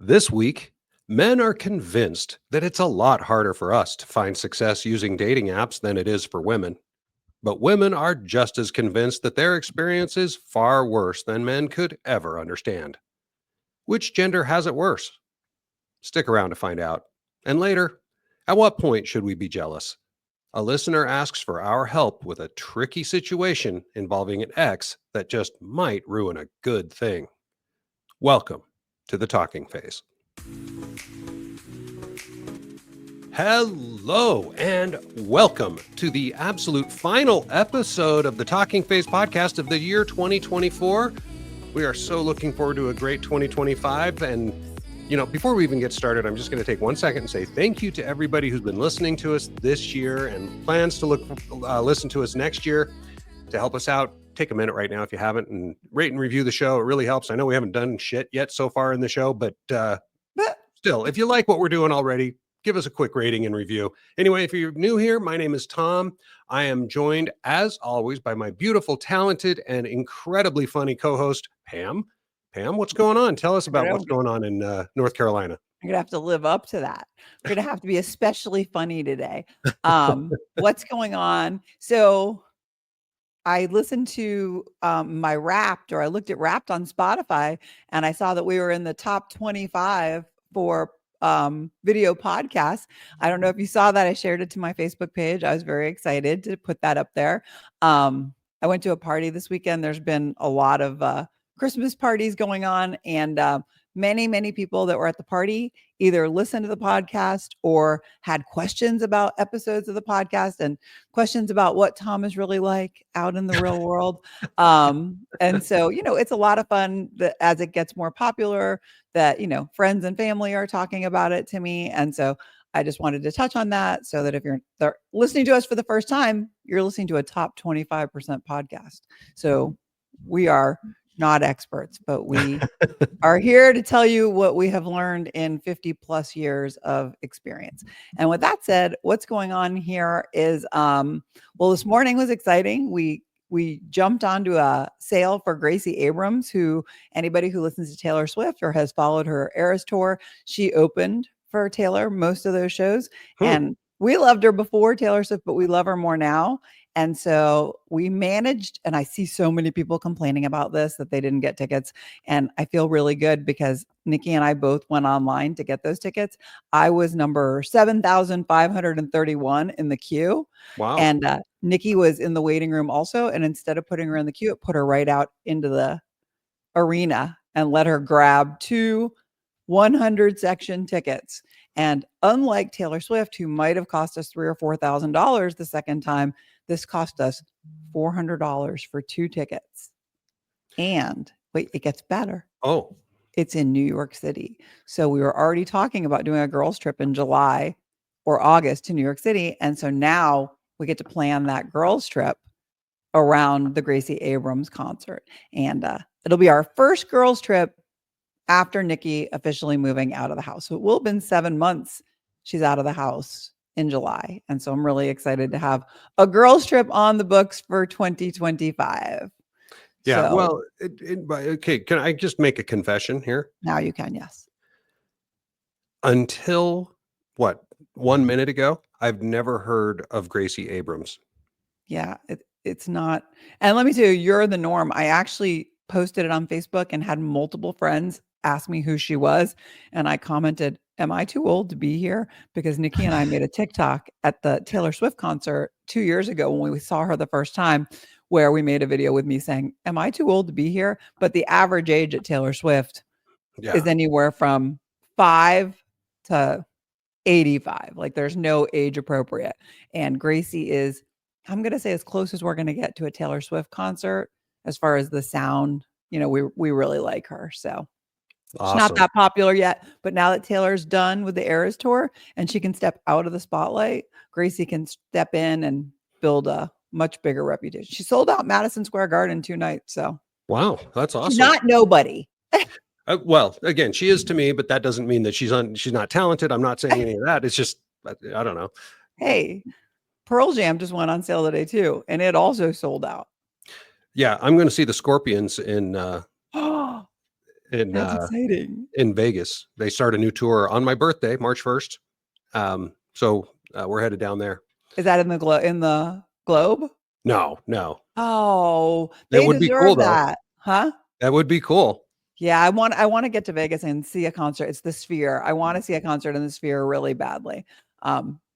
This week, men are convinced that it's a lot harder for us to find success using dating apps than it is for women. But women are just as convinced that their experience is far worse than men could ever understand. Which gender has it worse? Stick around to find out. And later, at what point should we be jealous? A listener asks for our help with a tricky situation involving an ex that just might ruin a good thing. Welcome to the talking phase. Hello and welcome to the absolute final episode of the Talking Phase podcast of the year 2024. We are so looking forward to a great 2025. And, before we even get started, I'm just going to take 1 second and say thank you to everybody who's been listening to us this year and plans to listen to us next year. To help us out, take a minute right now if you haven't and rate and review the show. It really helps. I know we haven't done shit yet so far in the show, but still, if you like what we're doing already, give us a quick rating and review. Anyway, if you're new here, my name is Tom. I am joined, as always, by my beautiful, talented, and incredibly funny co-host, Pam. Pam, what's going on? Tell us about what's going on in North Carolina. I'm going to have to live up to that. We're going to have to be especially funny today. What's going on? So I listened to my Wrapped, or I looked at Wrapped on Spotify, and I saw that we were in the top 25 for video podcasts. I don't know if you saw that. I shared it to my Facebook page. I was very excited to put that up there. I went to a party this weekend. There's been a lot of Christmas parties going on, and many people that were at the party either listened to the podcast or had questions about episodes of the podcast and questions about what Tom is really like out in the real world. And so, it's a lot of fun that as it gets more popular that, friends and family are talking about it to me. And so I just wanted to touch on that so that if you're listening to us for the first time, you're listening to a top 25% podcast. So we are not experts, but we are here to tell you what we have learned in 50 plus years of experience. And with that said, what's going on here is, this morning was exciting. We jumped onto a sale for Gracie Abrams, who anybody who listens to Taylor Swift or has followed her Eras tour, she opened for Taylor most of those shows. And we loved her before Taylor Swift, but we love her more now. And so we managed, and I see so many people complaining about this, that they didn't get tickets. And I feel really good because Nikki and I both went online to get those tickets. I was number 7,531 in the queue. Wow. And Nikki was in the waiting room also. And instead of putting her in the queue, it put her right out into the arena and let her grab 2 100 section tickets. And unlike Taylor Swift, who might have cost us $3,000 or $4,000 the second time, this cost us $400 for 2 tickets. And wait, it gets better. Oh, it's in New York City. So we were already talking about doing a girls trip in July or August to New York City. And so now we get to plan that girls trip around the Gracie Abrams concert. And it'll be our first girls trip after Nikki officially moving out of the house. So it will have been 7 months she's out of the house in July. And so I'm really excited to have a girls trip on the books for 2025. Yeah. So, well, okay. Can I just make a confession here? Now you can, yes. Until 1 minute ago, I've never heard of Gracie Abrams. Yeah, it's not. And let me tell you, you're the norm. I actually posted it on Facebook and had multiple friends ask me who she was. And I commented, am I too old to be here? Because Nikki and I made a TikTok at the Taylor Swift concert 2 years ago when we saw her the first time, where we made a video with me saying, am I too old to be here? But the average age at Taylor Swift is anywhere from 5 to 85. Like there's no age appropriate. And Gracie is, I'm going to say, as close as we're going to get to a Taylor Swift concert as far as the sound. We really like her. So awesome. She's not that popular yet, but now that Taylor's done with the Eras tour and she can step out of the spotlight, Gracie can step in and build a much bigger reputation. She sold out Madison Square Garden 2 nights. So wow, that's awesome. She's not nobody. Well, again, she is to me, but that doesn't mean that she's not talented. I'm not saying any of that. It's just, I don't know. Hey, Pearl Jam just went on sale today too, and it also sold out. Yeah, I'm going to see the Scorpions in in That's exciting. Vegas. They start a new tour on my birthday, March 1st. So we're headed down there. Is that in the globe? No, no. Oh, That they would be cool deserve though. that. Huh? That would be cool. Yeah, I want to get to Vegas and see a concert. It's the Sphere. I want to see a concert in the Sphere really badly.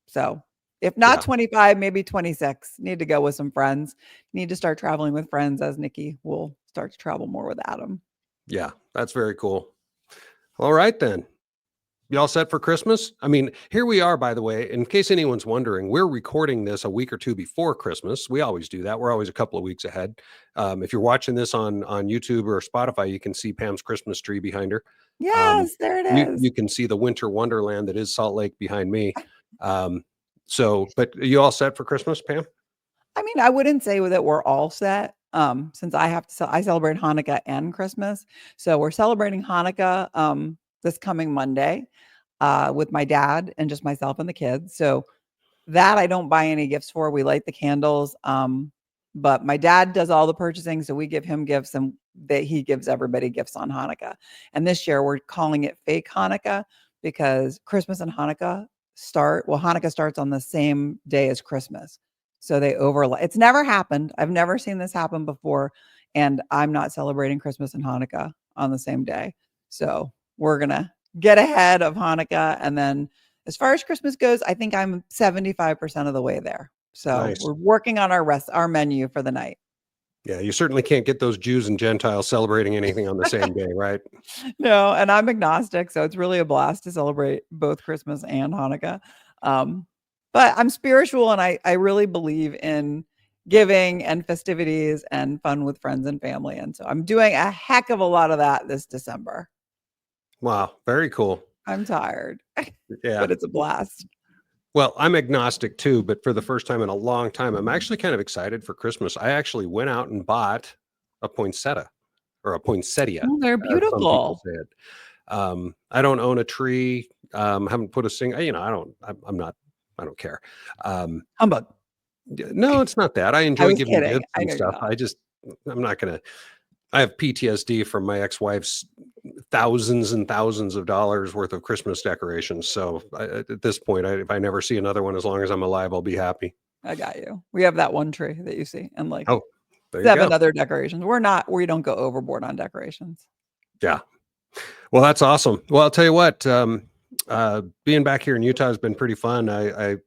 So if not Yeah. 25, maybe 26. Need to go with some friends. Need to start traveling with friends as Nikki will start to travel more with Adam. Yeah, that's very cool. All right then. You all set for Christmas? I mean, here we are, by the way, in case anyone's wondering, we're recording this a week or two before Christmas. We always do that. We're always a couple of weeks ahead. If you're watching this on YouTube or Spotify, you can see Pam's Christmas tree behind her. Yes, there it is. You can see the winter wonderland that is Salt Lake behind me. But are you all set for Christmas, Pam? I mean, I wouldn't say that we're all set. Since I celebrate Hanukkah and Christmas. So we're celebrating Hanukkah this coming Monday with my dad and just myself and the kids. So that I don't buy any gifts for. We light the candles. But my dad does all the purchasing, so we give him gifts and he gives everybody gifts on Hanukkah. And this year we're calling it fake Hanukkah because Christmas and Hanukkah Hanukkah starts on the same day as Christmas. So they overlap. It's never happened. I've never seen this happen before. And I'm not celebrating Christmas and Hanukkah on the same day. So we're going to get ahead of Hanukkah. And then as far as Christmas goes, I think I'm 75% of the way there. So Nice. we're working on our menu for the night. Yeah, you certainly can't get those Jews and Gentiles celebrating anything on the same day, right? No, and I'm agnostic. So it's really a blast to celebrate both Christmas and Hanukkah. But I'm spiritual and I really believe in giving and festivities and fun with friends and family. And so I'm doing a heck of a lot of that this December. Wow, very cool. I'm tired, Yeah. but it's a blast. Well, I'm agnostic too, but for the first time in a long time, I'm actually kind of excited for Christmas. I actually went out and bought a poinsettia or a poinsettia, Oh, they're as some people beautiful. say it. I don't own a tree. Haven't put a single, I don't care. Humbug. No, it's not that. I I enjoy was giving kidding. gifts I and know you're stuff. not. I'm not going to, I have PTSD from my ex-wife's thousands and thousands of dollars worth of Christmas decorations. So at this point, if I never see another one, as long as I'm alive, I'll be happy. I got you. We have that one tree that you see and like Oh, there you 7 go. other decorations. We don't go overboard on decorations. Yeah. Well, that's awesome. Well, I'll tell you what, being back here in Utah has been pretty fun. I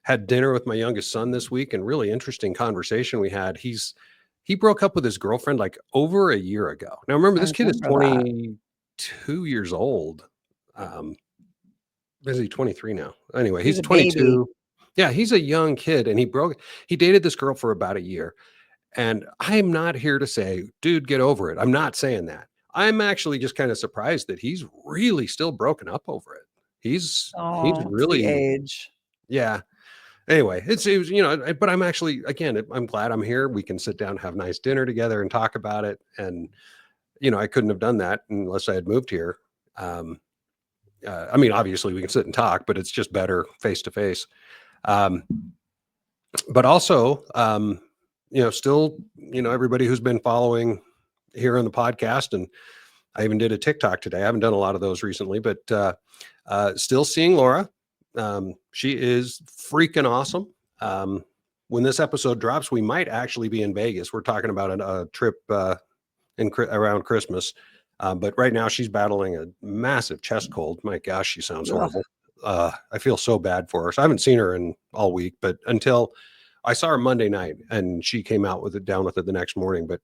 had dinner with my youngest son this week and really interesting conversation we had. He broke up with his girlfriend like over a year ago. Now, remember, I this kid is remember that. 22 years old. Is he 23 now? Anyway, He's he's a baby. 22. Yeah, he's a young kid and he dated this girl for about a year. And I'm not here to say, dude, get over it. I'm not saying that. I'm actually just kind of surprised that he's really still broken up over it. He's Oh, it's the really, age. yeah. Anyway, it was, but I'm actually, again, I'm glad I'm here. We can sit down, have nice dinner together and talk about it. And, I couldn't have done that unless I had moved here. I mean, obviously we can sit and talk, but it's just better face to face. But also, still, everybody who's been following here on the podcast, and I even did a TikTok today. I haven't done a lot of those recently, but still seeing Laura. She is freaking awesome. When this episode drops, we might actually be in Vegas. We're talking about a trip around Christmas. But right now she's battling a massive chest cold. My gosh, she sounds horrible. I feel so bad for her. So I haven't seen her in all week, but until I saw her Monday night and she came out with it the next morning. But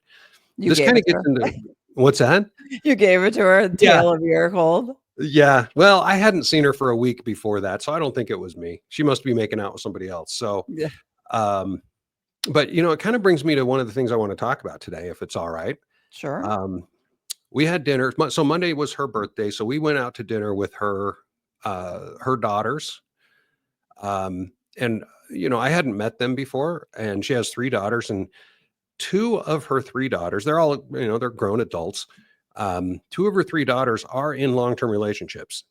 You this gave kind it of to gets her. into what's that? You gave it to her, Yeah. tail of your cold. Yeah. Well, I hadn't seen her for a week before that, so I don't think it was me. She must be making out with somebody else. So, Yeah. but it kind of brings me to one of the things I want to talk about today, if it's all right. Sure. We had dinner. So Monday was her birthday, so we went out to dinner with her daughters. And I hadn't met them before, and she has 3 daughters, and 2 of her 3 daughters, they're all, they're grown adults. 2 of her 3 daughters are in long-term relationships.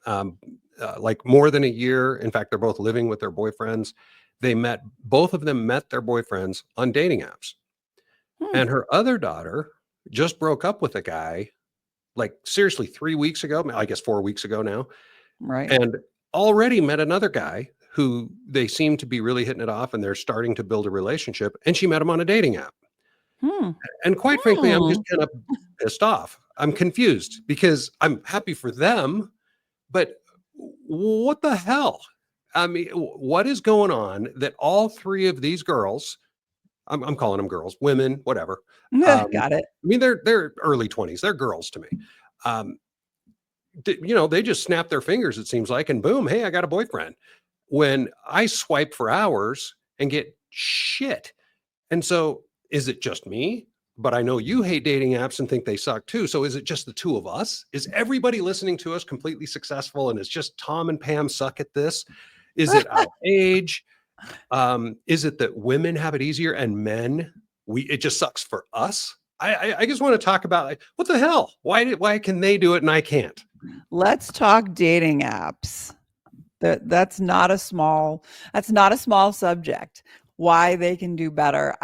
Like more than a year. In fact, they're both living with their boyfriends. Both of them met their boyfriends on dating apps. And her other daughter just broke up with a guy like seriously 3 weeks ago, I guess 4 weeks ago now, Right. and already met another guy who they seem to be really hitting it off and they're starting to build a relationship, and she met him on a dating app. Hmm. And quite frankly, I'm Hmm. just kind of pissed off. I'm confused because I'm happy for them, but what the hell? I mean, what is going on that all three of these girls, I'm calling them girls, women, whatever. Got it. I mean, they're early 20s. They're girls to me. Um, they just snap their fingers, it seems like, and boom, hey, I got a boyfriend. When I swipe for hours and get shit. And so is it just me? But I know you hate dating apps and think they suck too. So is it just the two of us? Is everybody listening to us completely successful and it's just Tom and Pam suck at this? Is it our age? Is it that women have it easier and men, it just sucks for us? I just want to talk about, like, what the hell? Why can they do it and I can't? Let's talk dating apps. That's not a small subject. Why they can do better.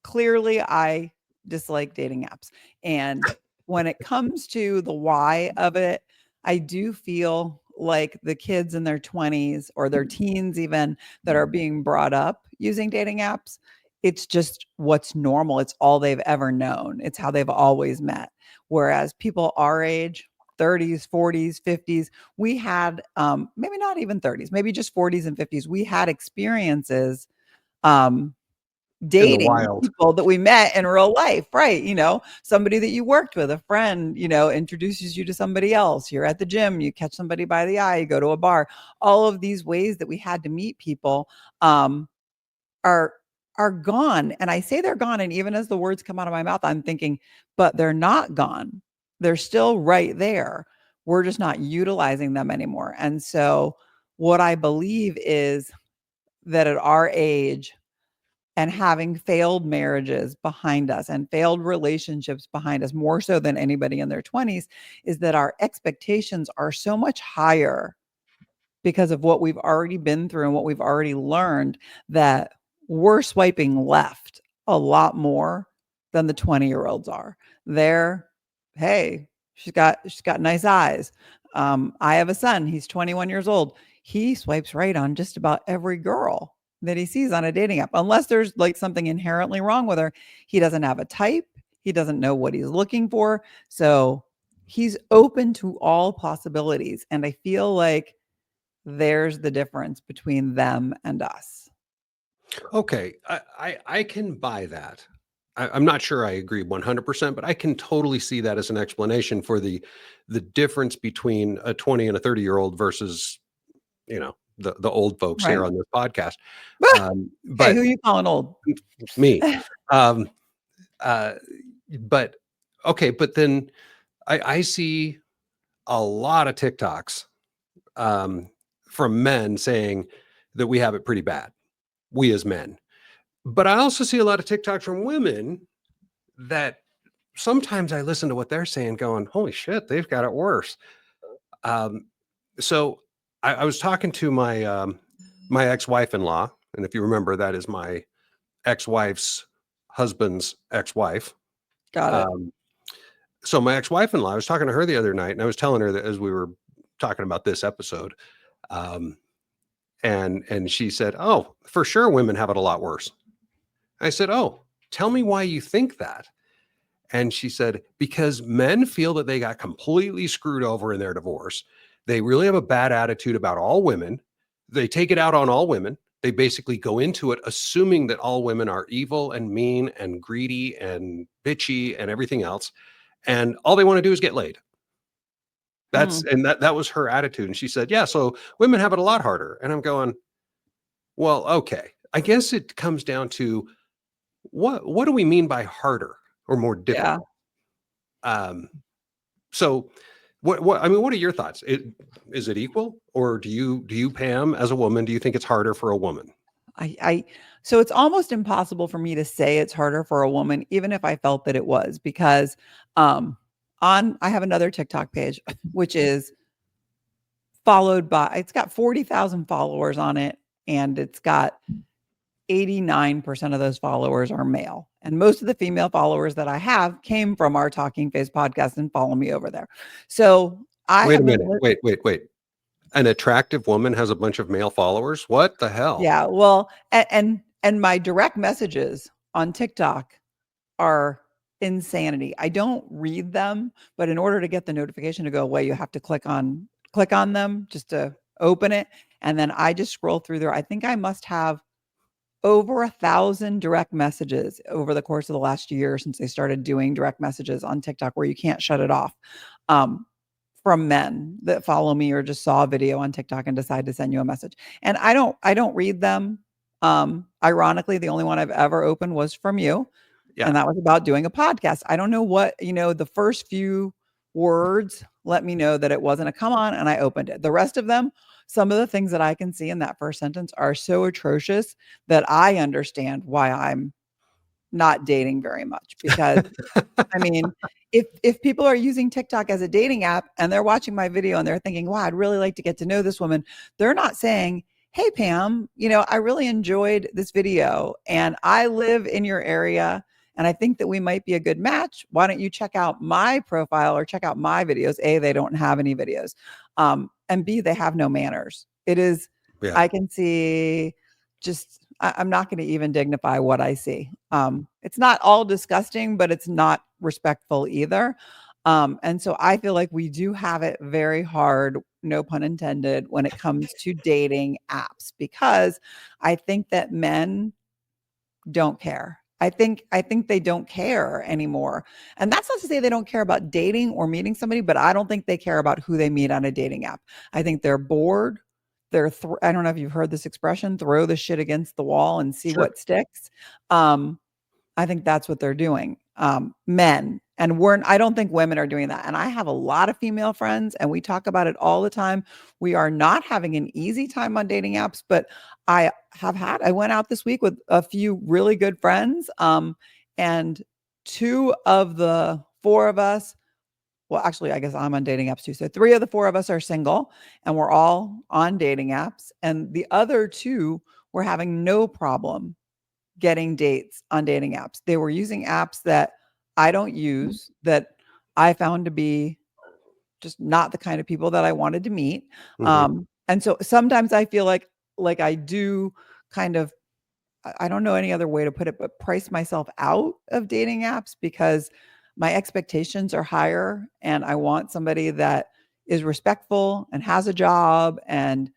Clearly I dislike dating apps. And when it comes to the why of it, I do feel like the kids in their 20s or their teens even that are being brought up using dating apps, it's just what's normal. It's all they've ever known. It's how they've always met. Whereas people our age, 30s, 40s, 50s, we had maybe not even 30s, maybe just 40s and 50s, we had experiences um In the dating wild. people that we met in real life, right? Somebody that you worked with, a friend, introduces you to somebody else. You're at the gym, you catch somebody by the eye, you go to a bar. All of these ways that we had to meet people um, are are gone. And I say they're gone. And even as the words come out of my mouth, I'm thinking, but they're not gone. They're still right there. We're just not utilizing them anymore. And so what I believe is that at our age, and having failed marriages behind us and failed relationships behind us more so than anybody in their 20s, is that our expectations are so much higher because of what we've already been through and what we've already learned, that we're swiping left a lot more than the 20-year-olds are. They're, hey, she's got nice eyes. I have a son, he's 21 years old. He swipes right on just about every girl that he sees on a dating app, unless there's like something inherently wrong with her. He doesn't have a type. He doesn't know what he's looking for. So he's open to all possibilities. And I feel like there's the difference between them and us. Okay, I can buy that. I'm not sure I agree 100%, but I can totally see that as an explanation for the difference between a 20 and a 30-year-old versus, the old folks Right. here on this podcast. Hey, who But are you calling old? me, um, uh, but okay, but then I see a lot of TikToks um, from men saying that we have it pretty bad, we as men. But I also see a lot of TikToks from women that sometimes I listen to what they're saying going, holy shit, they've got it worse. Um, so I was talking to my ex-wife-in-law, and if you remember, that is my ex-wife's husband's ex-wife. Got it. Um, so my ex-wife-in-law, I was talking to her the other night, and I was telling her that as we were talking about this episode, um, and she said, "Oh, for sure, women have it a lot worse." I said, "Oh, tell me why you think that." And she said, because men feel that they got completely screwed over in their divorce. They really have a bad attitude about all women. They take it out on all women. They basically go into it assuming that all women are evil and mean and greedy and bitchy and everything else. And all they want to do is get laid. Mm, That was her attitude. And she said, yeah, so women have it a lot harder. And I'm going, well, okay. I guess it comes down to what do we mean by harder or more yeah. difficult? Um, So what are your thoughts? Is it equal, or do you Pam, as a woman, do you think it's harder for a woman? I so it's almost impossible for me to say it's harder for a woman, even if I felt that it was, because um I have another TikTok page, which is followed by, it's got 40,000 followers on it, and it's got 89% of those followers are male. And most of the female followers that I have came from our Talking Face podcast and follow me over there. So I Wait a have been, minute. Wait. An attractive woman has a bunch of male followers? What the hell? yeah, well, and my direct messages on TikTok are insanity. I don't read them, but in order to get the notification to go away, you have to click on them just to open it. And then I just scroll through there. I think I must have over 1,000 direct messages over the course of the last year since they started doing direct messages on TikTok where you can't shut it off, from men that follow me or just saw a video on TikTok and decide to send you a message. And I don't read them. Ironically, the only one I've ever opened was from you. Yeah. And that was about doing a podcast. I don't know what, the first few words let me know that it wasn't a come on, and I opened it. The rest of them, some of the things that I can see in that first sentence are so atrocious that I understand why I'm not dating very much. Because I mean, if people are using TikTok as a dating app and they're watching my video and they're thinking, wow, I'd really like to get to know this woman, they're not saying, hey, Pam, I really enjoyed this video and I live in your area and I think that we might be a good match. Why don't you check out my profile or check out my videos? A, they don't have any videos. And B, they have no manners. It is, Yeah. I can see just, I'm not going to even dignify what I see. It's not all disgusting, but it's not respectful either. And so I feel like we do have it very hard, no pun intended, when it comes to dating apps, because I think that men don't care. I think they don't care anymore. And that's not to say they don't care about dating or meeting somebody, but I don't think they care about who they meet on a dating app. I think they're bored. I don't know if you've heard this expression, throw the shit against the wall and see what sticks. I think that's what they're doing. Men. And I don't think women are doing that. And I have a lot of female friends and we talk about it all the time. We are not having an easy time on dating apps, but I went out this week with a few really good friends. And 2 of the 4 of us, well, actually, I guess I'm on dating apps too. So 3 of the 4 of us are single and we're all on dating apps. And the other 2 were having no problem getting dates on dating apps. They were using apps that I don't use, that I found to be just not the kind of people that I wanted to meet. Mm-hmm. And so sometimes I feel like I do kind of, I don't know any other way to put it, but price myself out of dating apps because my expectations are higher and I want somebody that is respectful and has a job and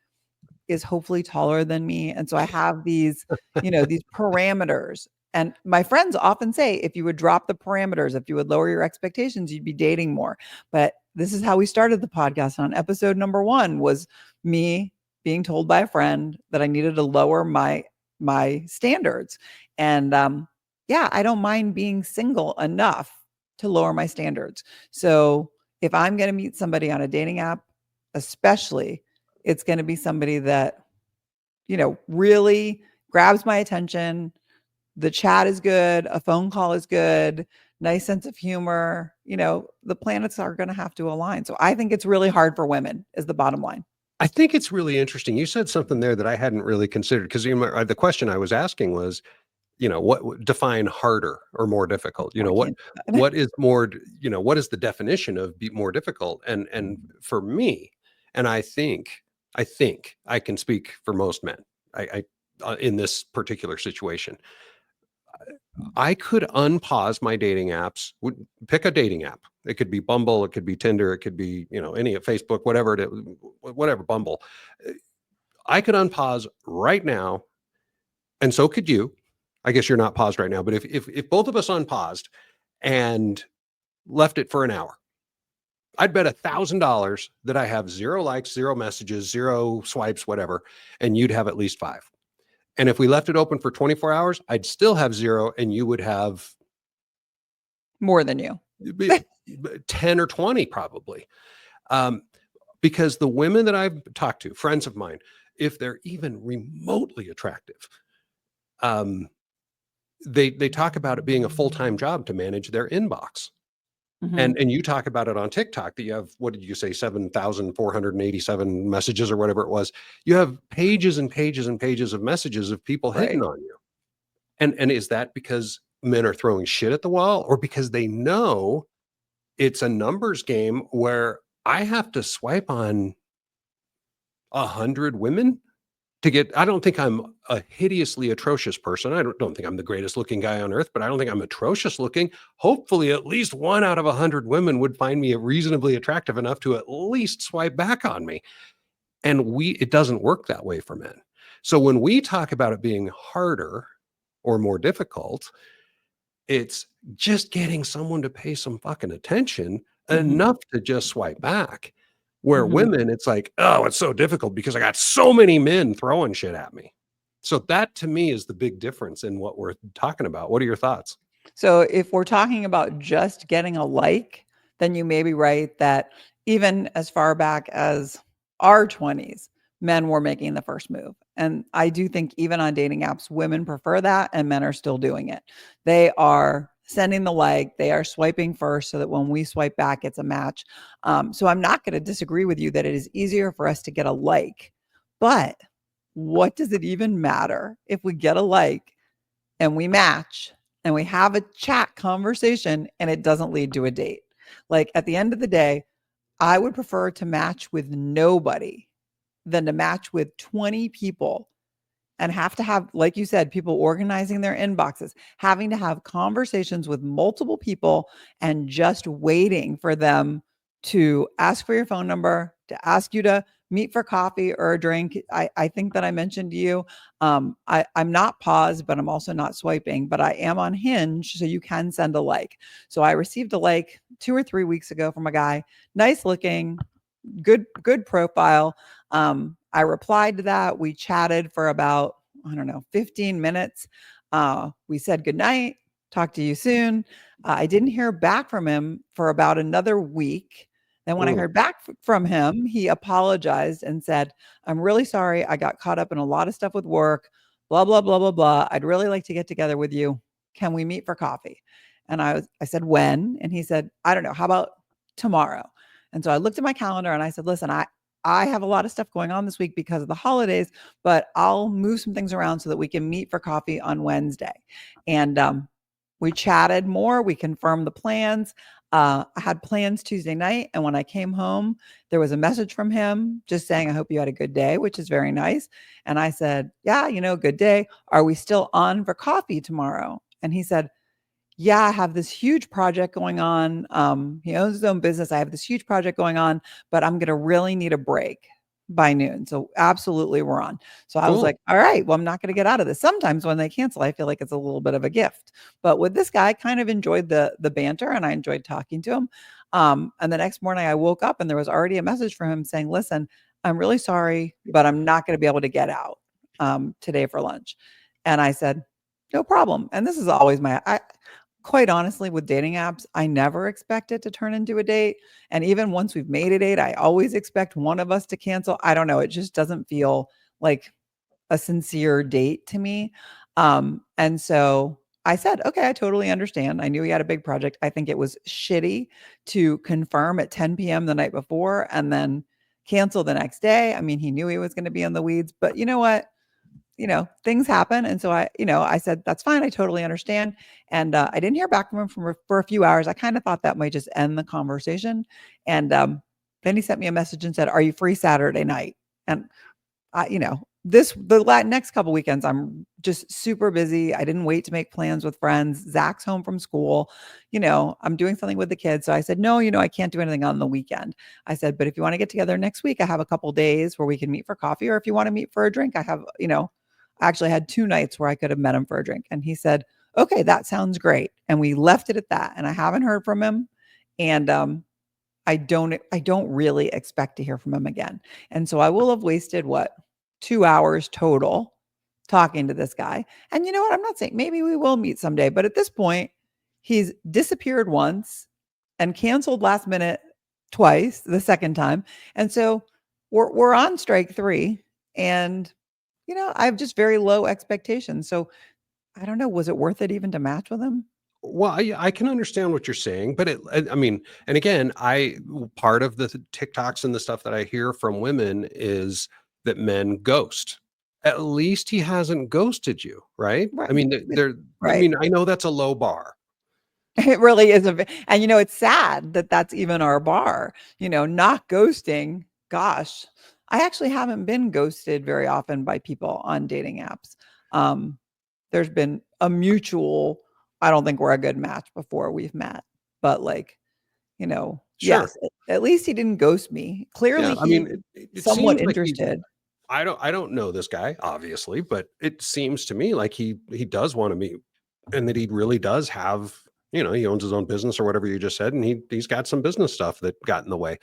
is hopefully taller than me. And so I have these, these parameters. And my friends often say, if you would drop the parameters, if you would lower your expectations, you'd be dating more. But this is how we started the podcast. On episode number 1 was me being told by a friend that I needed to lower my standards. And I don't mind being single enough to lower my standards. So if I'm going to meet somebody on a dating app, especially, it's going to be somebody that, really grabs my attention. The chat is good. A phone call is good. Nice sense of humor. The planets are going to have to align. So I think it's really hard for women is the bottom line. I think it's really interesting. You said something there that I hadn't really considered because the question I was asking was, what define harder or more difficult? What is more, what is the definition of more difficult? And for me, and I think I can speak for most men. I in this particular situation, I could unpause my dating apps. Pick a dating app. It could be Bumble, it could be Tinder, it could be any of Facebook, whatever Bumble. I could unpause right now, and so could you. I guess you're not paused right now, but if both of us unpaused and left it for an hour, I'd bet $1,000 that I have 0 likes, 0 messages, 0 swipes, whatever, and you'd have at least 5. And if we left it open for 24 hours, I'd still have 0 and you would have more than you. 10 or 20 probably. Because the women that I've talked to, friends of mine, if they're even remotely attractive, they talk about it being a full-time job to manage their inbox. Mm-hmm. And you talk about it on TikTok that you have, what did you say, 7,487 messages or whatever it was. You have pages and pages and pages of messages of people hitting on you. And is that because men are throwing shit at the wall, or because they know it's a numbers game where I have to swipe on 100 women to get? I don't think I'm a hideously atrocious person. I don't think I'm the greatest looking guy on earth, but I don't think I'm atrocious looking. Hopefully, at least 1 out of 100 women would find me reasonably attractive enough to at least swipe back on me. And it doesn't work that way for men. So when we talk about it being harder or more difficult, it's just getting someone to pay some fucking attention Mhm. enough to just swipe back. Where Mhm. women, it's like, oh, it's so difficult because I got so many men throwing shit at me. So that to me is the big difference in what we're talking about. What are your thoughts? So if we're talking about just getting a like, then you may be right that even as far back as our 20s, men were making the first move. And I do think even on dating apps, women prefer that and men are still doing it. They are sending the like, they are swiping first so that when we swipe back, it's a match. So I'm not going to disagree with you that it is easier for us to get a like. But what does it even matter if we get a like and we match and we have a chat conversation and it doesn't lead to a date? Like at the end of the day, I would prefer to match with nobody than to match with 20 people and have to have, like you said, people organizing their inboxes, having to have conversations with multiple people and just waiting for them to ask for your phone number, to ask you to meet for coffee or a drink. I think that I mentioned to you, I'm not paused, but I'm also not swiping, but I am on Hinge, so you can send a like. So I received a like 2 or 3 weeks ago from a guy, nice looking, good profile. I replied to that. We chatted for about, I don't know, 15 minutes. We said goodnight, talk to you soon. I didn't hear back from him for about another week. Then when I Mm, heard back from him, he apologized and said, I'm really sorry. I got caught up in a lot of stuff with work, blah, blah, blah, blah, blah. I'd really like to get together with you. Can we meet for coffee? And I said, when? And he said, I don't know. How about tomorrow? And so I looked at my calendar and I said, listen, I have a lot of stuff going on this week because of the holidays, but I'll move some things around so that we can meet for coffee on Wednesday. And we chatted more. We confirmed the plans. I had plans Tuesday night. And when I came home, there was a message from him just saying, I hope you had a good day, which is very nice. And I said, yeah, good day. Are we still on for coffee tomorrow? And he said, yeah, I have this huge project going on. He owns his own business. I have this huge project going on, but I'm going to really need a break by noon. So absolutely we're on. So I was cool. like, all right, well, I'm not going to get out of this. Sometimes when they cancel, I feel like it's a little bit of a gift. But with this guy, I kind of enjoyed the banter and I enjoyed talking to him. And the next morning I woke up and there was already a message from him saying, listen, I'm really sorry, but I'm not going to be able to get out today for lunch. And I said, no problem. And this is always quite honestly, with dating apps, I never expect it to turn into a date. And even once we've made a date, I always expect one of us to cancel. I don't know. It just doesn't feel like a sincere date to me. And so I said, okay, I totally understand. I knew he had a big project. I think it was shitty to confirm at 10 p.m. the night before and then cancel the next day. I mean, he knew he was going to be in the weeds, but you know what? Things happen. And so I said, that's fine. I totally understand. And I didn't hear back from him for a few hours. I kind of thought that might just end the conversation. And then he sent me a message and said, are you free Saturday night? And next couple weekends, I'm just super busy. I didn't wait to make plans with friends. Zach's home from school. I'm doing something with the kids. So I said, no, I can't do anything on the weekend. I said, but if you want to get together next week, I have a couple days where we can meet for coffee. Or if you want to meet for a drink, I actually had 2 nights where I could have met him for a drink. And he said, okay, that sounds great. And we left it at that. And I haven't heard from him. And I don't really expect to hear from him again. And so I will have wasted 2 hours total talking to this guy. And you know what? I'm not saying maybe we will meet someday, but at this point, he's disappeared once and canceled last minute twice, the second time. And so we're on strike 3 and I have just very low expectations. So I don't know, was it worth it even to match with him? Well, I can understand what you're saying, but I mean, and again, part of the TikToks and the stuff that I hear from women is that men ghost. at least he hasn't ghosted you, right? Right. I mean, there. I Right. mean, I know that's a low bar. It really is and it's sad that that's even our bar, not ghosting. Gosh, I actually haven't been ghosted very often by people on dating apps. Um, there's been a mutual, I don't think we're a good match before we've met, but like, Sure. yes, at least he didn't ghost me. Yeah. Clearly I mean, he's it somewhat seems like he. interested. I don't know this guy, obviously, but it seems to me like he does want to meet, and that he really does have, he owns his own business or whatever you just said, and he's got some business stuff that got in the way.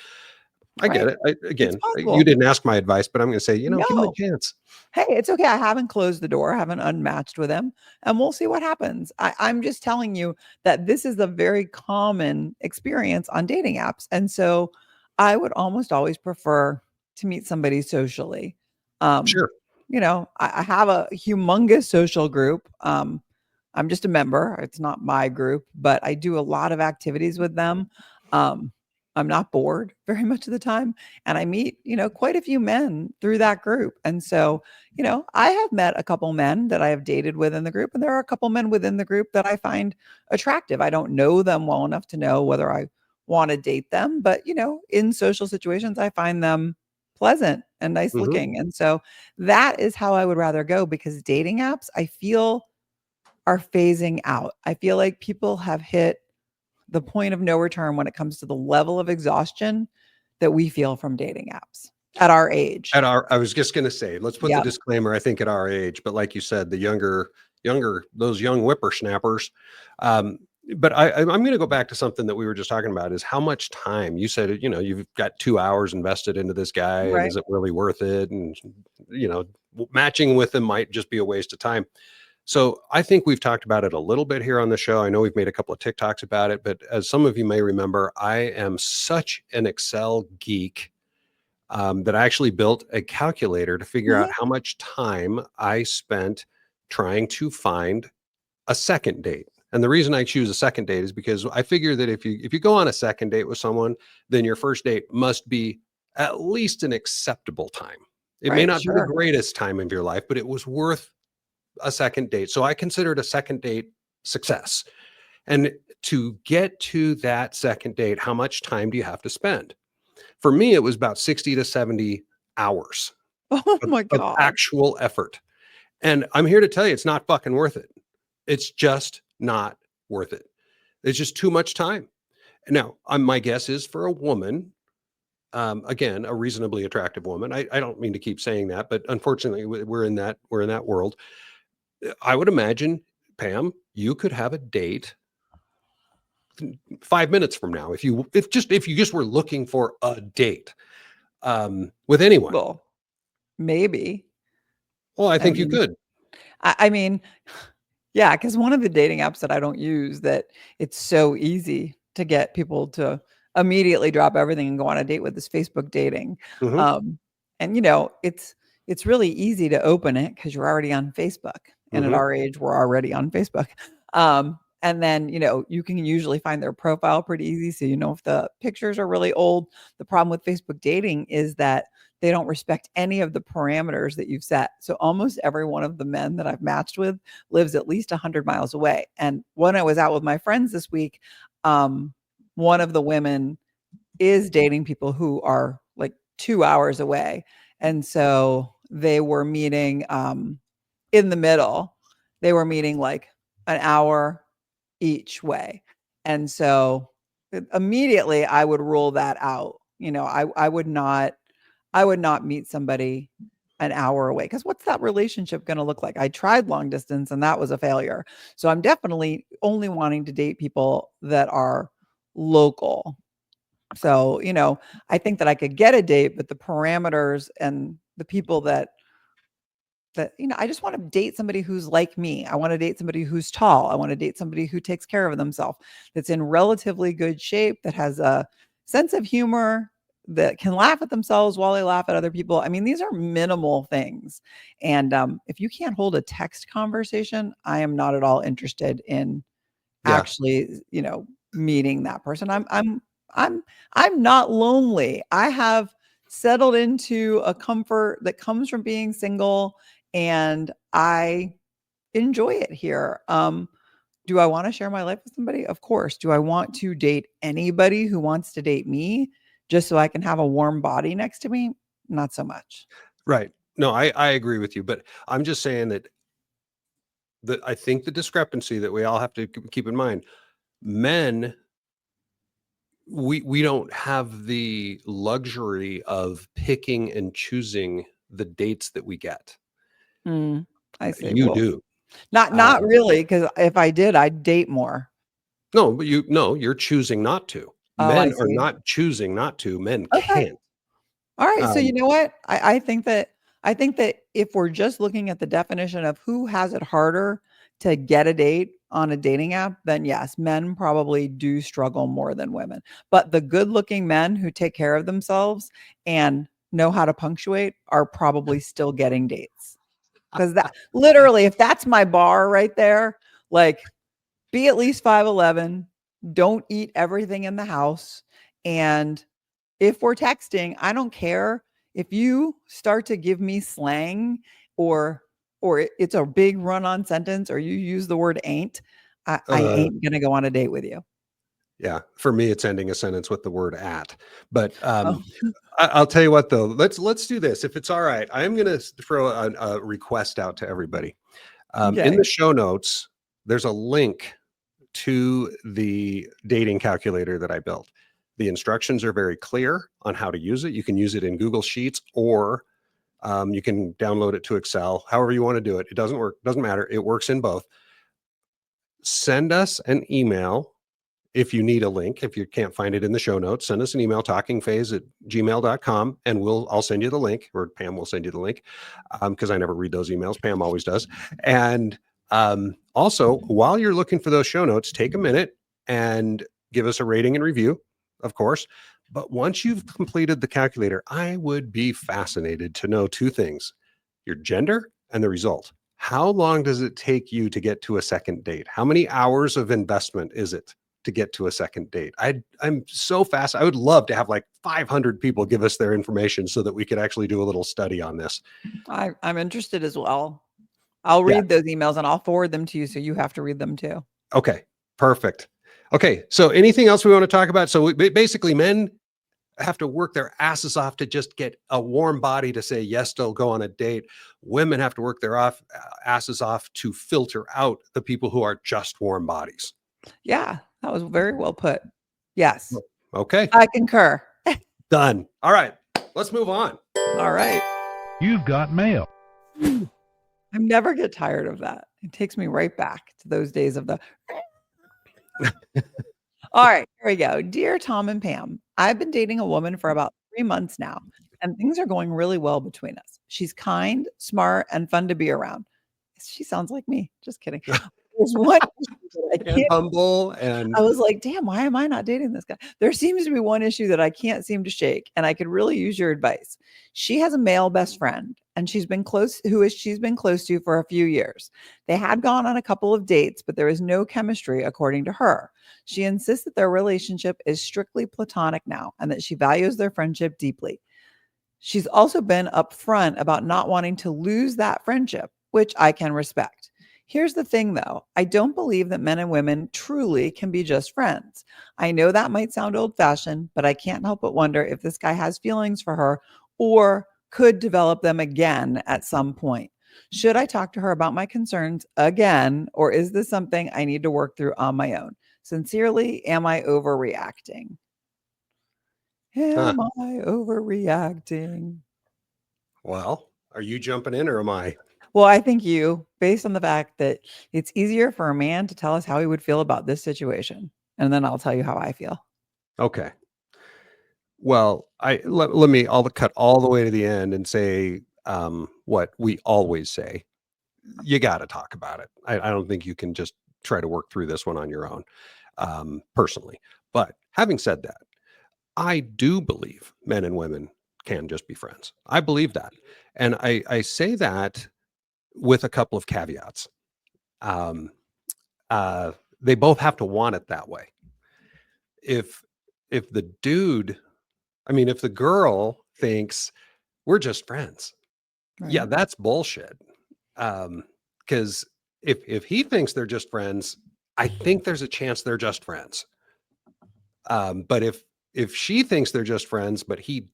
I get Right. it. It's You possible. didn't ask my advice, but I'm going to say, give him a No. chance. Hey, it's okay. I haven't closed the door, I haven't unmatched with him, and we'll see what happens. I'm just telling you that this is a very common experience on dating apps. And so I would almost always prefer to meet somebody socially. Um, Sure. I have a humongous social group. I'm just a member. It's not my group, but I do a lot of activities with them. Um, I'm not bored very much of the time. And I meet, quite a few men through that group. And so, I have met a couple men that I have dated within the group, and there are a couple men within the group that I find attractive. I don't know them well enough to know whether I want to date them, but in social situations, I find them pleasant and nice Hmm. looking. And so that is how I would rather go, because dating apps, I feel, are phasing out. I feel like people have hit the point of no return when it comes to the level of exhaustion that we feel from dating apps at our age. I was just going to say, let's put the Yep. disclaimer. I think at our age, but like you said, the younger, those young whippersnappers. Um, but I'm going to go back to something that we were just talking about, is how much time you said, you've got 2 hours invested into this guy, and Right. is it really worth it? And, you know, matching with him might just be a waste of time. So I think we've talked about it a little bit here on the show. I know we've made a couple of TikToks about it, but as some of you may remember, I am such an Excel geek, that I actually built a calculator to figure out Mhm. how much time I spent trying to find a second date. And the reason I choose a second date is because I figure that if you go on a second date with someone, then your first date must be at least an acceptable time. It may Right. not be the Sure. greatest time of your life, but it was worth a second date. So I considered a second date success. And to get to that second date, how much time do you have to spend? For me, it was about 60 to 70 hours Oh of, my of God. actual effort. And I'm here to tell you, it's not fucking worth it. It's just not worth it. It's just too much time. Now, my guess is for a woman, again, a reasonably attractive woman. I don't mean to keep saying that, but unfortunately, we're in that world. I would imagine, Pam, you could have a date 5 minutes from now if you just were looking for a date, with anyone. Well, maybe. Well, I I think you mean, could. I mean, yeah, because one of the dating apps that I don't use, that it's so easy to get people to immediately drop everything and go on a date with, is Facebook dating. Mhm. Um, and it's really easy to open it because you're already on Facebook. And at Mhm. our age, we're already on Facebook. And then, you can usually find their profile pretty easy. So if the pictures are really old. The problem with Facebook dating is that they don't respect any of the parameters that you've set. So almost every one of the men that I've matched with lives at least 100 miles away. And when I was out with my friends this week, um, one of the women is dating people who are like 2 hours away. And so they were meeting in the middle. They were meeting like an hour each way. And so immediately I would rule that out. I would not meet somebody an hour away, because what's that relationship going to look like? I tried long distance and that was a failure. So I'm definitely only wanting to date people that are local. So, I think that I could get a date, but the parameters and the people that I just want to date somebody who's like me. I want to date somebody who's tall. I want to date somebody who takes care of themselves, that's in relatively good shape, that has a sense of humor, that can laugh at themselves while they laugh at other people. I mean, these are minimal things. And if you can't hold a text conversation, I am not at all interested in Yeah. actually, meeting that person. I'm not lonely. I have settled into a comfort that comes from being single, and I enjoy it here. Do I want to share my life with somebody? Of course. Do I want to date anybody who wants to date me just so I can have a warm body next to me? Not so much. Right. No, I agree with you, but I'm just saying that I think the discrepancy that we all have to keep in mind, men, we don't have the luxury of picking and choosing the dates that we get. I see. You Well, do. not really, because if I did, I'd date more. No, but you're choosing not to. Oh, I Men are see. not choosing not to. Men Okay. can't. All right. So you Um, know what? I think that if we're just looking at the definition of who has it harder to get a date on a dating app, then yes, men probably do struggle more than women. But the good-looking men who take care of themselves and know how to punctuate are probably still getting dates. Because that literally, if that's my bar right there, like be at least 5'11, don't eat everything in the house, and if we're texting, I don't care if you start to give me slang or it's a big run-on sentence or you use the word ain't, I uh, ain't gonna go on a date with you. yeah, for me, it's ending a sentence with the word at. But Oh, I'll tell you what, though. Let's do this. If it's all right, I'm going to throw a request out to everybody. In the okay. show notes, there's a link to the dating calculator that I built. The instructions are very clear on how to use it. You can use it in Google Sheets, or you can download it to Excel. However you want to do it. It doesn't work. Doesn't matter. It works in both. Send us an email if you need a link. If you can't find it in the show notes, send us an email, talkingphase@gmail.com, and I'll send you the link, or Pam will send you the link, because I never read those emails. Pam always does. And also, while you're looking for those show notes, take a minute and give us a rating and review, of course. But once you've completed the calculator, I would be fascinated to know two things: your gender and the result. How long does it take you to get to a second date? How many hours of investment is it to get to a second date? I'm so fast. I would love to have like 500 people give us their information so that we could actually do a little study on this. I'm interested as well. I'll Yeah. read those emails and I'll forward them to you so you have to read them too. Okay. Perfect. Okay. So anything else we want to talk about? So basically, men have to work their asses off to just get a warm body to say yes, they'll go on a date. Women have to work their asses off to filter out the people who are just warm bodies. Yeah, that was very well put. Yes, Okay. I concur. Done. All right. Let's move on. All right. You've got mail. I never get tired of that. It takes me right back to those days of the All right, here we go. Dear Tom and Pam, I've been dating a woman for about 3 months now, and things are going really well between us. She's kind, smart, and fun to be around. She sounds like me. Just kidding. There's one issue that I And can't. humble and I was like, damn, why am I not dating this guy? There seems to be one issue that I can't seem to shake, and I could really use your advice. She has a male best friend, and she's been close to for a few years. They had gone on a couple of dates, but there is no chemistry, according to her. She insists that their relationship is strictly platonic now, and that she values their friendship deeply. She's also been upfront about not wanting to lose that friendship, which I can respect. Here's the thing though, I don't believe that men and women truly can be just friends. I know that might sound old fashioned, but I can't help but wonder if this guy has feelings for her or could develop them again at some point. Should I talk to her about my concerns again, or is this something I need to work through on my own? Sincerely, am I overreacting? huh. Am I overreacting? Well, are you jumping in or am I? Well, I think you, based on the fact that it's easier for a man to tell us how he would feel about this situation, and then I'll tell you how I feel. Okay. Well, I'll cut all the way to the end and say what we always say. You got to talk about it. I don't think you can just try to work through this one on your own, personally. But having said that, I do believe men and women can just be friends. I believe that. And I say that with a couple of caveats. Um, uh, they both have to want it that way. If if the dude, I mean, if the girl thinks we're just friends, yeah, Right. that's bullshit. Because if he thinks they're just friends, I think there's a chance they're just friends. But if she thinks they're just friends, but he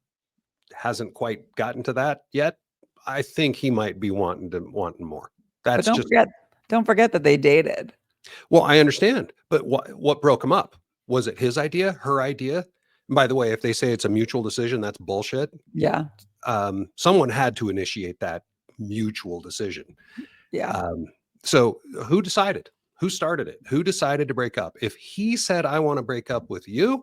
hasn't quite gotten to that yet, I think he might be wanting more. But That's just don't forget that they dated. well, I understand, but what broke him up? Was it his idea, her idea? And by the way, if they say it's a mutual decision, that's bullshit. Yeah. Someone had to initiate that mutual decision. Yeah. So who decided? Who started it? Who decided to break up? If he said, I want to break up with you,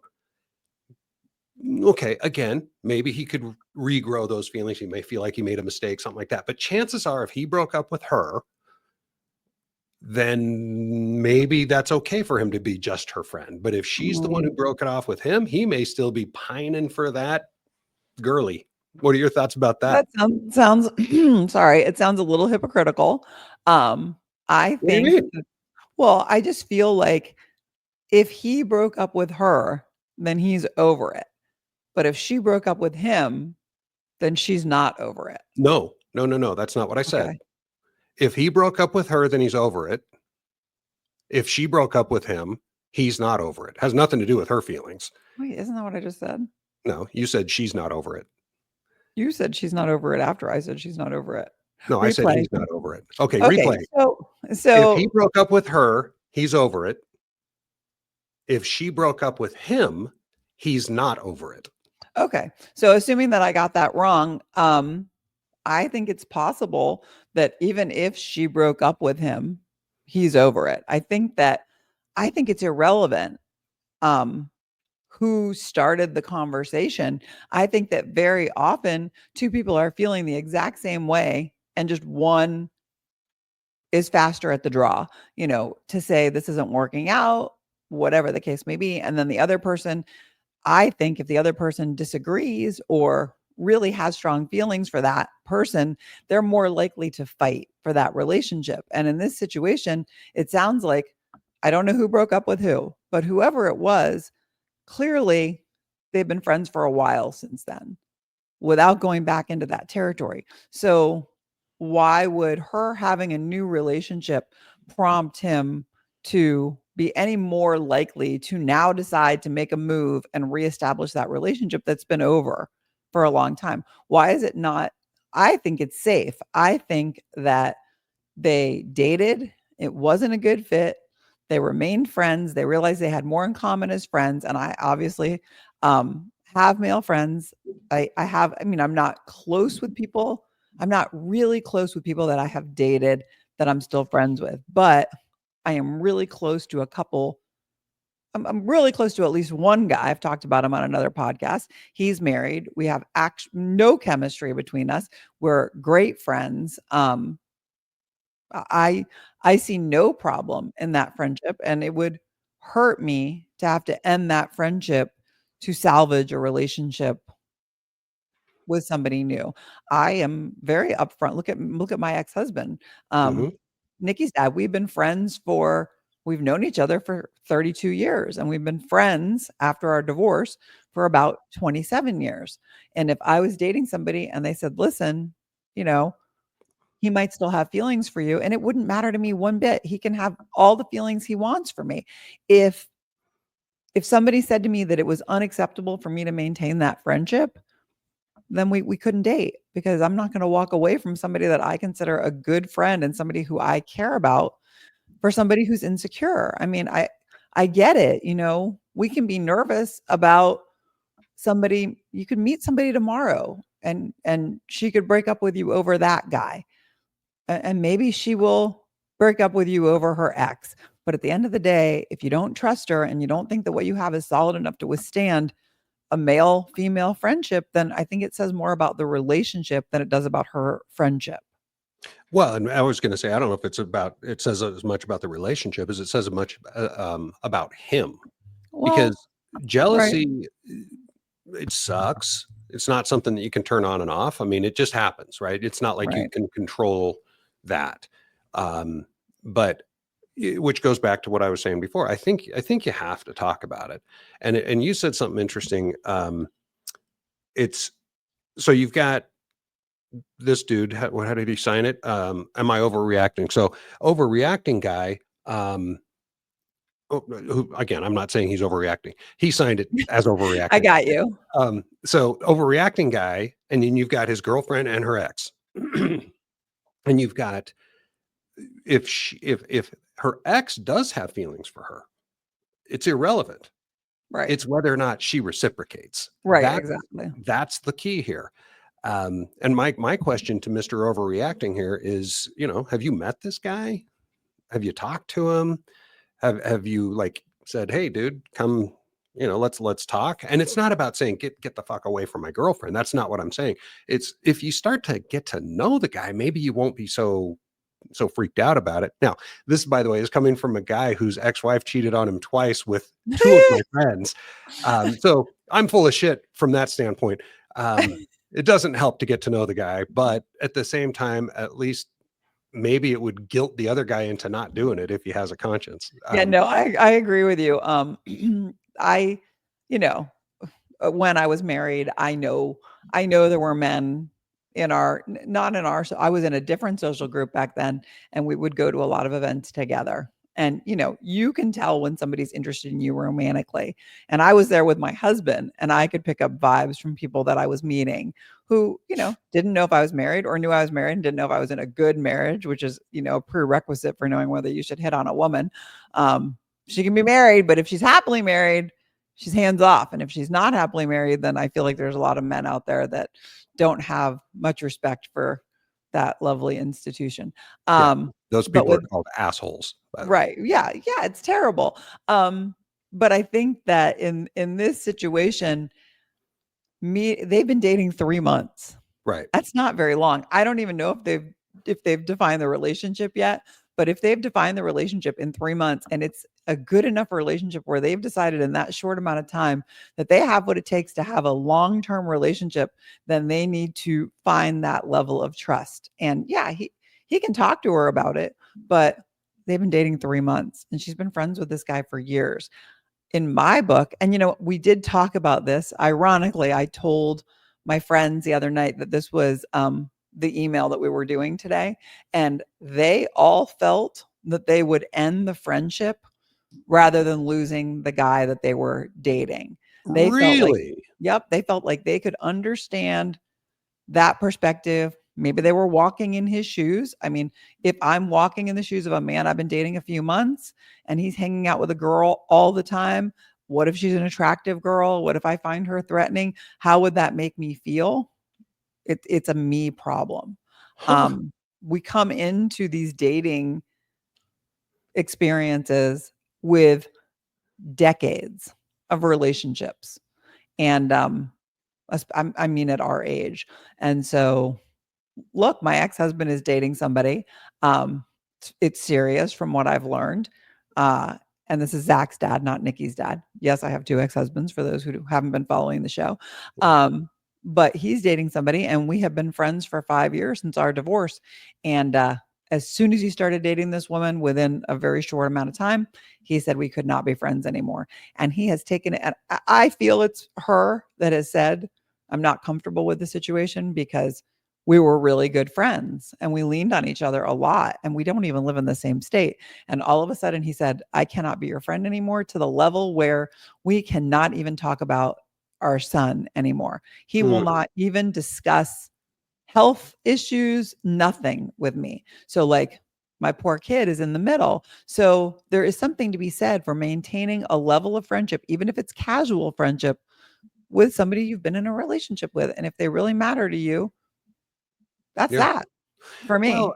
okay, again, maybe he could regrow those feelings. He may feel like he made a mistake, something like that. But chances are, if he broke up with her, then maybe that's okay for him to be just her friend. But if she's the one who broke it off with him, he may still be pining for that girly. What are your thoughts about that? That sounds sorry, it sounds a little hypocritical. I What do you think mean? well, I just feel like if he broke up with her, then he's over it. But if she broke up with him, then she's not over it. No. That's not what I said. Okay. If he broke up with her, then he's over it. If she broke up with him, he's not over it. Has nothing to do with her feelings. Wait, isn't that what I just said? No, you said she's not over it. You said she's not over it after I said she's not over it. No, I said Replay. he's not over it. Okay, Okay, replay. If so he broke up with her, he's over it. If she broke up with him, he's not over it. okay. So assuming that I got that wrong, I think it's possible that even if she broke up with him, he's over it. I think it's irrelevant who started the conversation. I think that very often two people are feeling the exact same way and just one is faster at the draw, to say this isn't working out, whatever the case may be. And then the other person, I think if the other person disagrees or really has strong feelings for that person, they're more likely to fight for that relationship. And in this situation, it sounds like I don't know who broke up with who, but whoever it was, clearly they've been friends for a while since then without going back into that territory. So why would her having a new relationship prompt him to be any more likely to now decide to make a move and reestablish that relationship that's been over for a long time? Why is it not? I think it's safe. I think that they dated. It wasn't a good fit. They remained friends. They realized they had more in common as friends. And I obviously have male friends. I'm not close with people. I'm not really close with people that I have dated that I'm still friends with, but I am really close to a couple. I'm really close to at least one guy. I've talked about him on another podcast. He's married. We have no chemistry between us. We're great friends. I see no problem in that friendship, and it would hurt me to have to end that friendship to salvage a relationship with somebody new. I am very upfront. Look at my ex-husband. Mhm. Nikki's dad. We've known each other for 32 years, and we've been friends after our divorce for about 27 years. And if I was dating somebody and they said, "Listen, you know, he might still have feelings for you," and it wouldn't matter to me one bit. He can have all the feelings he wants for me. If somebody said to me that it was unacceptable for me to maintain that friendship, then we couldn't date, because I'm not going to walk away from somebody that I consider a good friend and somebody who I care about for somebody who's insecure. I mean, I get it. We can be nervous about somebody. You could meet somebody tomorrow and she could break up with you over that guy. And maybe she will break up with you over her ex. But at the end of the day, if you don't trust her and you don't think that what you have is solid enough to withstand a male female friendship, then I think it says more about the relationship than it does about her friendship. Well, and I was going to say, I don't know if it says as much about the relationship as it says as much about him, Well, because right, jealousy, it sucks. It's not something that you can turn on and off. I mean, it just happens, right? It's not like you right. can control that. But which goes back to what I was saying before. I think you have to talk about it. And you said something interesting. It's so you've got this dude, how did he sign it? Am I overreacting? So overreacting guy, who, again, I'm not saying he's overreacting. He signed it as I overreacting. got you. So overreacting guy, and then you've got his girlfriend and her ex. And you've got, if her ex does have feelings for her, it's irrelevant. Right. It's whether or not she reciprocates. Right. Exactly. That's the key here. And my question to Mr. Overreacting here is, have you met this guy? Have you talked to him? Have you like said, hey, dude, come, let's talk? And it's not about saying get the fuck away from my girlfriend. That's not what I'm saying. It's if you start to get to know the guy, maybe you won't be so freaked out about it. Now, this, by the way, is coming from a guy whose ex-wife cheated on him twice with two of my friends. So I'm full of shit from that standpoint. It doesn't help to get to know the guy, but at the same time, at least maybe it would guilt the other guy into not doing it if he has a conscience. Yeah, no, I agree with you. I, when I was married, I know there were men not in our, so I was in a different social group back then, and we would go to a lot of events together. And, you can tell when somebody's interested in you romantically. And I was there with my husband, and I could pick up vibes from people that I was meeting who, didn't know if I was married or knew I was married and didn't know if I was in a good marriage, which is, a prerequisite for knowing whether you should hit on a woman. She can be married, but if she's happily married, she's hands off. And if she's not happily married, then I feel like there's a lot of men out there that don't have much respect for that lovely institution. Those people are called assholes. Right. Yeah. Yeah. It's terrible. But I think that in this situation, they've been dating 3 months. Right. That's not very long. I don't even know if they've defined the relationship yet, but if they've defined the relationship in 3 months and it's a good enough relationship where they've decided in that short amount of time that they have what it takes to have a long-term relationship, then they need to find that level of trust. And yeah, he can talk to her about it, but they've been dating 3 months and she's been friends with this guy for years. In my book, and we did talk about this. Ironically, I told my friends the other night that this was the email that we were doing today, and they all felt that they would end the friendship rather than losing the guy that they were dating. They felt like they could understand that perspective. Maybe they were walking in his shoes. I mean, if I'm walking in the shoes of a man I've been dating a few months and he's hanging out with a girl all the time, what if she's an attractive girl? What if I find her threatening? How would that make me feel? It's a me problem. We come into these dating experiences with decades of relationships. And I mean, at our age. And so, look, my ex-husband is dating somebody. It's serious from what I've learned. And this is Zach's dad, not Nikki's dad. Yes, I have 2 ex-husbands for those who haven't been following the show. But he's dating somebody, and we have been friends for 5 years since our divorce. And as soon as he started dating this woman, within a very short amount of time, he said we could not be friends anymore. And he has taken it. I feel it's her that has said, I'm not comfortable with the situation because we were really good friends and we leaned on each other a lot and we don't even live in the same state. And all of a sudden he said, I cannot be your friend anymore, to the level where we cannot even talk about our son anymore. He will not even discuss health issues, nothing with me. So like my poor kid is in the middle. So there is something to be said for maintaining a level of friendship, even if it's casual friendship, with somebody you've been in a relationship with. And if they really matter to you, that's that for me. Well,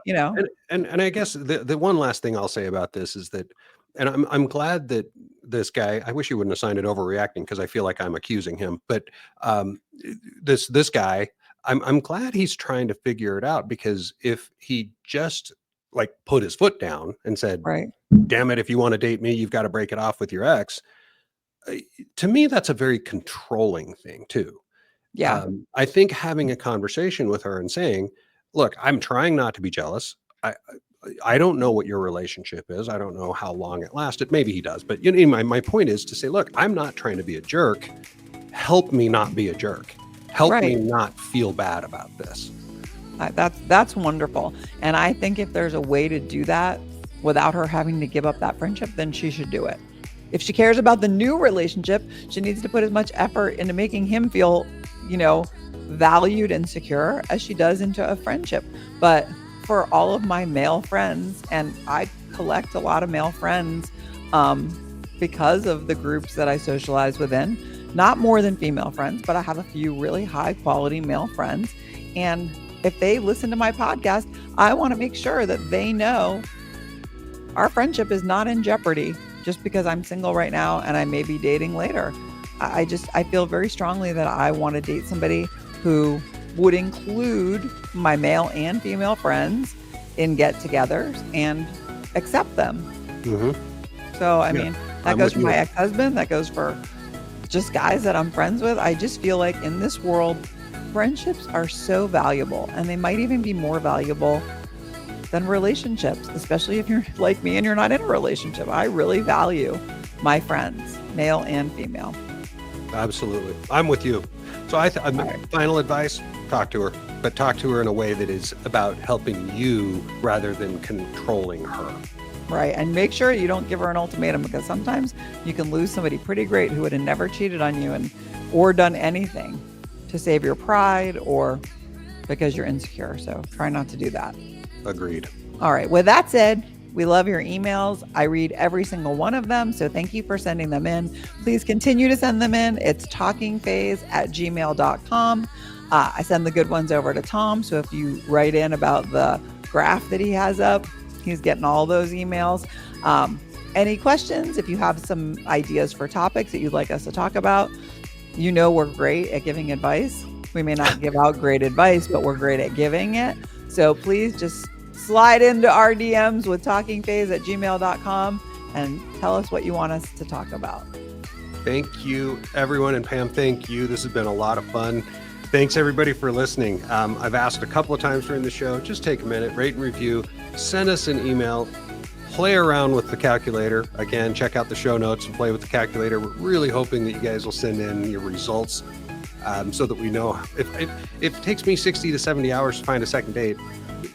and I guess the one last thing I'll say about this is that, and I'm glad that this guy, I wish he wouldn't have signed it overreacting because I feel like I'm accusing him, but this guy, I'm glad he's trying to figure it out, because if he just like put his foot down and said, right, damn it, if you want to date me, you've got to break it off with your ex. To me, that's a very controlling thing too. Yeah. I think having a conversation with her and saying, look, I'm trying not to be jealous. I don't know what your relationship is. I don't know how long it lasted. Maybe he does. But my point is to say, look, I'm not trying to be a jerk. Help me not be a jerk. Help me not feel bad about this. That's wonderful. And I think if there's a way to do that without her having to give up that friendship, then she should do it. If she cares about the new relationship, she needs to put as much effort into making him feel, valued and secure as she does into a friendship. But for all of my male friends, and I collect a lot of male friends because of the groups that I socialize within, not more than female friends, but I have a few really high quality male friends. And if they listen to my podcast, I want to make sure that they know our friendship is not in jeopardy just because I'm single right now and I may be dating later. I feel very strongly that I want to date somebody who would include my male and female friends in get-togethers and accept them. Mm-hmm. So, I mean, that goes for my ex-husband. That goes for just guys that I'm friends with. I just feel like in this world, friendships are so valuable, and they might even be more valuable than relationships, especially if you're like me and you're not in a relationship. I really value my friends, male and female. Absolutely. I'm with you. So final advice, talk to her, but talk to her in a way that is about helping you rather than controlling her. Right. And make sure you don't give her an ultimatum, because sometimes you can lose somebody pretty great who would have never cheated on you or done anything to save your pride or because you're insecure. So try not to do that. Agreed. All right. With that said, we love your emails. I read every single one of them. So thank you for sending them in. Please continue to send them in. It's talkingphase@gmail.com. I send the good ones over to Tom. So if you write in about the graph that he has up, he's getting all those emails. Any questions? If you have some ideas for topics that you'd like us to talk about, we're great at giving advice. We may not give out great advice, but we're great at giving it. So please just slide into our DMs with talkingphase@gmail.com and tell us what you want us to talk about. Thank you, everyone. And Pam, thank you. This has been a lot of fun. Thanks, everybody, for listening. I've asked a couple of times during the show, just take a minute, rate and review, send us an email, play around with the calculator. Again, check out the show notes and play with the calculator. We're really hoping that you guys will send in your results so that we know if it takes me 60 to 70 hours to find a second date.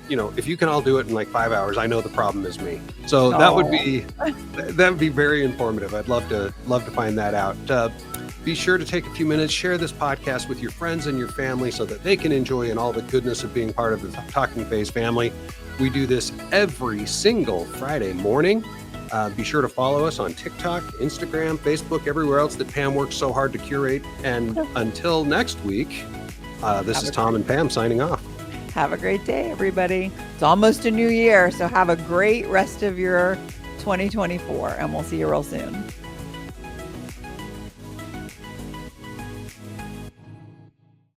If you can all do it in like 5 hours, I know the problem is me. So that would be very informative. I'd love to find that out. Be sure to take a few minutes, share this podcast with your friends and your family so that they can enjoy in all the goodness of being part of the Talking Phase family. We do this every single Friday morning. Be sure to follow us on TikTok, Instagram, Facebook, everywhere else that Pam works so hard to curate. And until next week, this is Tom and Pam signing off. Have a great day, everybody. It's almost a new year, so have a great rest of your 2024, and we'll see you real soon.